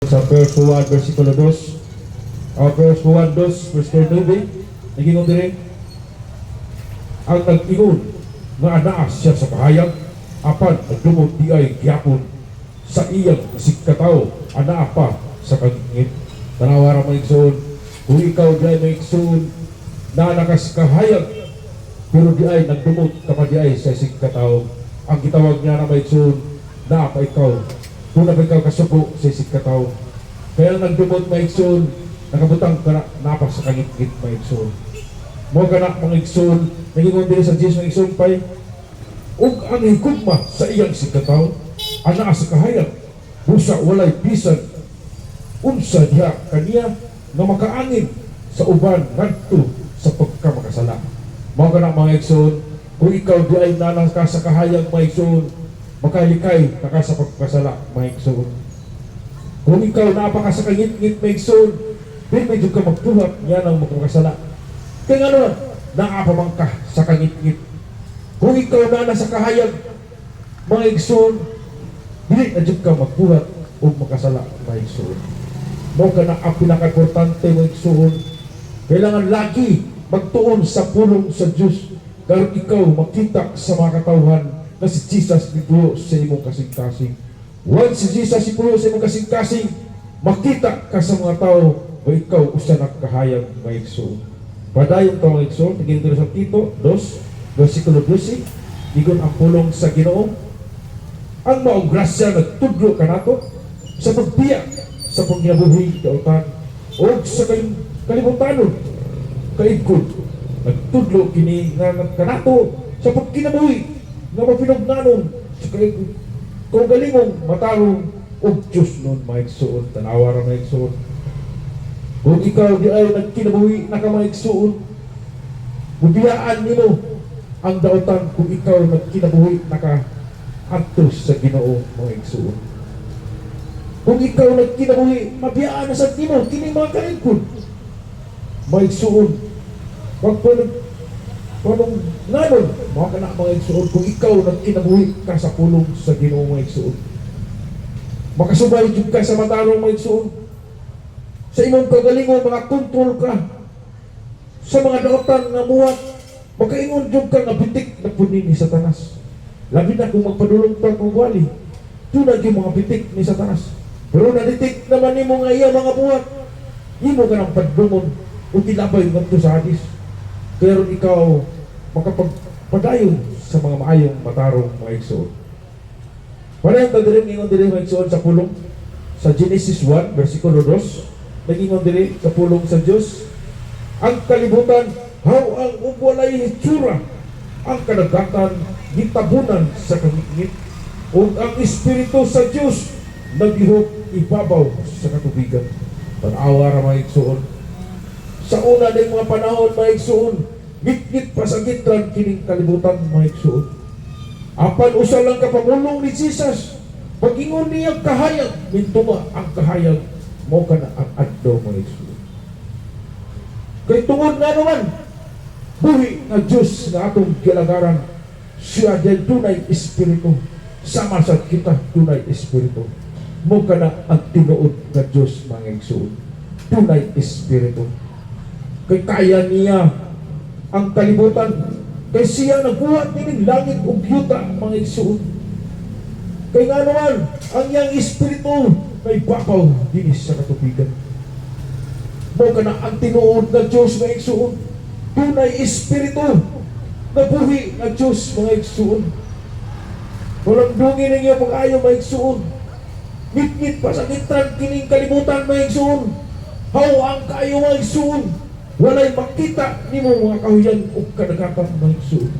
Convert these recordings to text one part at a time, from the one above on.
Sa verse 1, versikulo 2. Verse 1, 2, versikulo 9. Nagingon dire. Ang nag-ingon nga anaa siya sa kahayag, apan nagdumot di ay gyapon sa iyang sikataw, anaa pa sa kagingit. Tanawara maigsoon, kung ikaw di ay maigsoon na nakas kahayag, pero di ay nagdumot kapag di ay sa sikataw, ang gitawag niya na maigsoon, naa pa ikaw, kung na ikaw kasuko sa sikataw. Kaya nagdumot maigsoon, nakabutang ka na napa sa kagingit maigsoon. Mo kana mga igsoon, nagingon din sa Jesus mga igsoon pay, ug ang higugma sa iyang sikataw, anaa sa kahayag, busa walay bisan unsa diha kaniya nga makaangin sa uban ngadto sa pagkamakasala. Mao kana mga igsoon, kung ikaw di ay nalang ka sa kahayag mga igsoon, makalikay ka sa pagkasala mga igsoon. Kung ikaw napaka sa kangit-ngit mga igsoon, medyo ka magbuhat niya ng magkasala. Kaya nga naman, naapamang ka sa kangit-ngit. Kung ikaw na nasa kahayag, mga igsoon, hindi na dyan ka magbuhat o makasala, mga igsoon. Mo ka na ang pinaka-importante, mga igsoon, kailangan lagi magtuon sa pulong sa Diyos, kaya ikaw makita sa mga katawhan na si Jesus ipulo sa imong kasing-kasing. Once si Jesus ipulo sa imong kasing-kasing, makita ka sa mga tao, o ikaw usan ang kahayag, mga igsoon. Padayong tawang igsoon, tingin dito sa Tito 2, versikulo 12, igon ang pulong sa Ginoo. Ang maong grasya nagtudlo ka nato sa pagbiya sa pagkinabuhi kautan o sa kalimutanon kaigkod. Nagtudlo kini nga kanato sa pagkinabuhi nga mapinugnanon sa kaigkod. Kung galingong matarong o Diyos nun, maigsoon, tanawa ra maigsoon. Kung ikaw di ay nagkinabuhi na ka maigsoon, bubiyaan nimo ang dautan kung ikaw nagkinabuhi na ka atos sa Ginoo maigsoon. Kung ikaw nagkinabuhi, mabiyaan na sa nimo kini mga kaigkod maigsoon. Wag pa panong nanon mga kana maigsoon, kung ikaw nagkinabuhi ka sa pulong sa Ginoo maigsoon, makasubay jud ka sa matarong maigsoon. Sa imong kagalingon, mga kontrol ka sa mga dautan nga muwat, makaingon jud ka nga bitik na punin ni Satanas. Labi na kung magpadulong pa kung wali, tunag yung mga bitik ni Satanas. Pero naditik naman nimo nga iya mga buhat, imo ka ng padumon o tilabay ngadto sa hadis. Pero ikaw makapagpadayon sa mga maayong matarong mga igsoon. Padayon ta diri ingon diri mga igsoon sa pulong sa Genesis 1 versikulo 2. Nagingon diri sa pulong sa Diyos, ang kalibutan haw ang walay hitsura, ang kadagatan gitabunan sa kangit-ngit, ug ang Espiritu sa Diyos naglihok ibabaw sa katubigan. Tanawa ra mga igsoon, sa una ng mga panahon mga igsoon, ngit-ngit pa sa gitran kining kalibutan mga igsoon. Apan usa lang kapamulong ni Jesus, pag-ingon niya kahayag, mintunga ang kahayag, mo ka na ang adto mga igsoon. Kay tungod nga naman, buhi nga Diyos nga atong gilagaran, siya dahil tunay espiritu, sama sa kita tunay espiritu. Mo ka na ang tinuod nga Diyos mga igsoon, tunay espiritu. Kay kaya niya ang kalibutan, kay siya nagbuhat nining langit ug yuta mga igsoon. Kay nga naman, ang iyang espiritu may babaw dinis sa katubigan. Mo ka na ang tinuod na Diyos mga igsoon, tunay espiritu na buhi na Diyos mga igsoon. Walang dungin ninyo pag-ayaw mga igsoon, ngit-ngit pa sa gitran kining kalibutan mga igsoon, haw ang kayo mga igsoon, walay makita nimo mga kahuyan o kadagatan mga igsoon.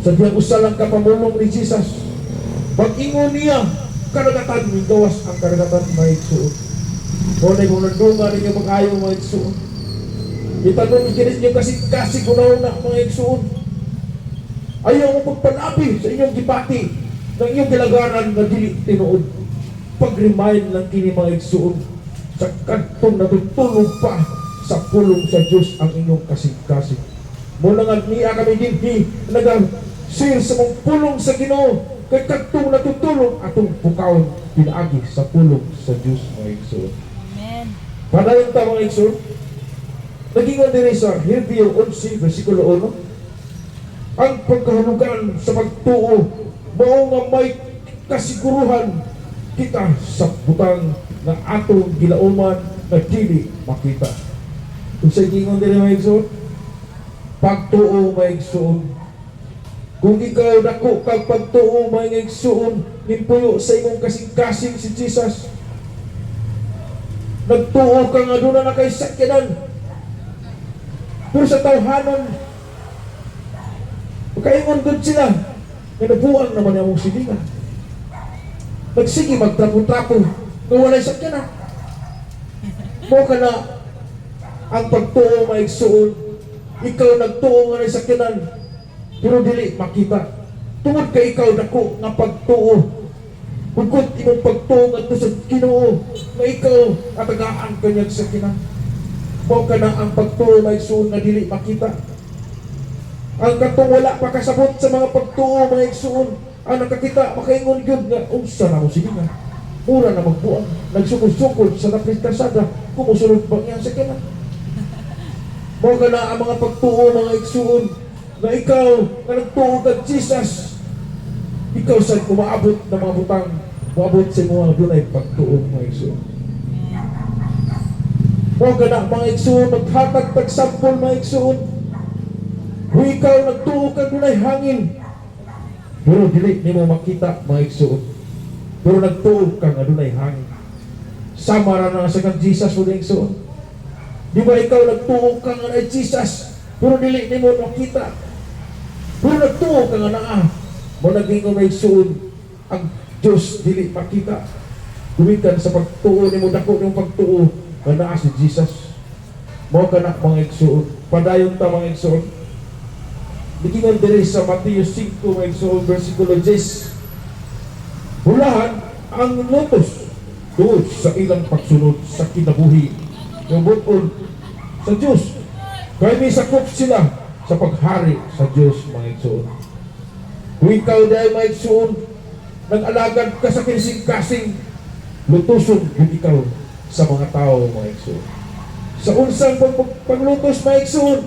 Sa diyang usalang kapamulong ni Jesus, pag-ingon niya kadagatan, may gawas ang kadagatan mga igsoon. Kung na'y kung nandunga ninyo mag-ayaw mga igsoon, itanong kinis nyo kasi kunaw-na mga igsoon, ayaw mo pagpanapi sa inyong gipati ng inyong kilagaran na dili tinuod. Pag-remind lang kini mga igsoon, sa kantong natutulog pa sa pulong sa Diyos ang inyong kasing-kasing. Mula nga niya kami din naga-share sa mong pulong sa Ginoo, kay kadtong natutulong atong bukawon pinaagi sa pulong sa Dios mga igsoon. Amen. Padayon ta mga igsoon. Nagingon diri sa Hebreo 11 bersikulo 1. Ang pagkahunugan sa pagtuo mao nga may kasiguruhan kita sa butang nga atong gilauman nga dili makita. Unsay gingon diri mga igsoon? Pagtuo mga igsoon. Kung ikaw dako kag pagtuo mga igsoon, nimpuyo sa imong kasing-kasing si Jesus. Nagtuo ka nga doon na kay sakyanan. Pero sa tawhanon, pagkaingon doon sila, na nabuang naman yung silingan. Nagsige magtrapo-trapo, kung wala'y sakyanan. Mo ka na ang pagtuo mga igsoon, ikaw nagtuo nga na sakyanan, pero dili makita. Tungod ka ikaw dako nga pagtuo. Bukod imong pagtuo ngadto sa Ginoo, nga ikaw atagaan kanyang sakyanan. Mao ka na ang pagtuo may igsoon nga dili makita. Ang katong wala pa kasabot sa mga pagtuo mga igsoon, ang nakakita makaingon gyud nga unsa na mo silingan. Mura na magbuang, nagsukod-sukod sa napristasada, kumusulod ba iyang sakyanan. Mao ka na ang mga pagtuo mga igsoon, na ikaw na nagtuo kag Jesus, ikaw sa kumaabot ng mga butang, maabot sa mga dunay pagtuo mga igsoon. Mao ka na mga igsoon, maghatag pagsampol mga igsoon. Kung ikaw nagtuo kag dunay hangin, pero dili nimo makita mga igsoon. Pero nagtuo kang dunay hangin. Sama ra na sa kang Jesus mga igsoon. Di ba ikaw nagtuo kang dunay Jesus, pero dili nimo makita. Pero nagtuo ka nga naa, mo naging may suon ang Diyos dili makita. Gumikan sa pagtuo ni mo, dako ng pagtuo nga naa si Jesus. Mo ka na mga igsoon. Padayon ta mga igsoon. Bigingon diri sa Mateo 5 mga igsoon versikulo 10. Hulahan ang lotos tuod sa ilang pagsunod sa kinabuhi ng buton sa Diyos. Kaya may sakop sila sa paghari sa Diyos mga igsoon. Kung ikaw dahil mga igsoon, nag-alagad ka sa kasing-kasing, lutuson yung ikaw sa mga tao mga igsoon. Sa unsang paglutos mga igsoon,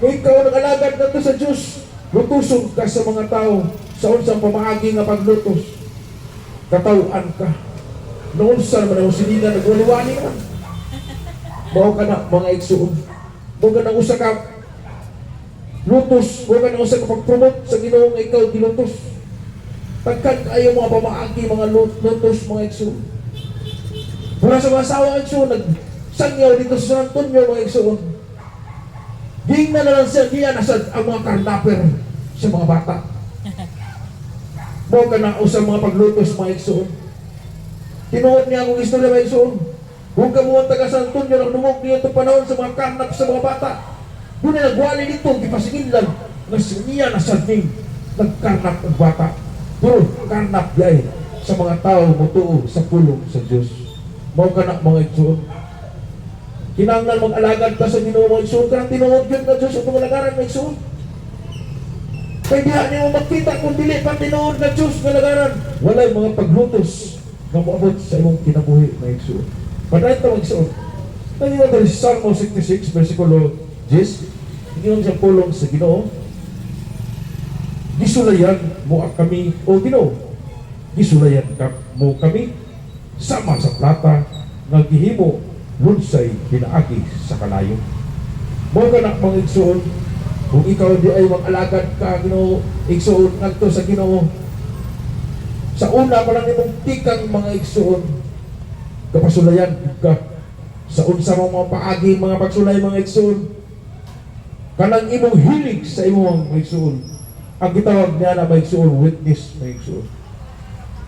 kung ikaw nag-alagad na to sa Diyos, lutuson ka sa mga tao sa unsang pamaagi nga paglutos. Katawaan ka. Noon sa naman ang sinila nagwaliwali ka. Mao ka na mga igsoon. Huwag ka nang usa ka lutos, huwag ka nang usa ka pag-promote sa Ginoo nga ikaw gilutos. Tagkan kayo mga pamaagi, mga lutos, mga igsoon. Mula sa mga asawa igsoon, nagsangyaw dito sa San Antonio mga igsoon. Gingnan na lang siya, diyan nasad ang mga karnaper sa mga bata. Huwag ka nang usa mga paglutos mga igsoon. Tinuod niya akong istorya mga igsoon. Kung kamuha taga San Antonio nang lumog niyo itong panahon sa mga karnap sa mga bata, doon na nagwali dito, gipasingin lang, na niya na sadning nagkarnap ang bata. Pero karnap yay sa mga tao mutuo sa pulong sa Diyos. Mao ka na mga igsoon. Kinanglan mag-alagad ka sa Ginoo mga igsoon, kanang tinuod yun na Diyos itong lagaran mga igsoon. Kaya diha niyo magkita kung dili pa tinuod na Diyos nga lagaran. Walay mga paglutos na maabot sa imong kinabuhi mga igsoon. Padayon ta magsuon. Tayo na sa Salmo 66 versikulo 10. Gingon sa pulong sa Ginoo. Gisulayan mo kami o Ginoo. Gisulayan mo kami sama sa plata nga gihimo lunsay pinaagi sa kalayo. Mo ka na mga igsoon. Kung ikaw di ay mag-alagad ka Ginoo, igsoon ngadto sa Ginoo. Sa una pa lang imong tikang mga igsoon, kapasulayan ka sa unsa mga paagi mga pagsulay mga igsoon. Kanang imong hilig sa imong mga igsoon, ang gitawag niya na mga igsoon, witness mga igsoon.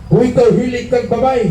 Kung ikaw hilig kang babay,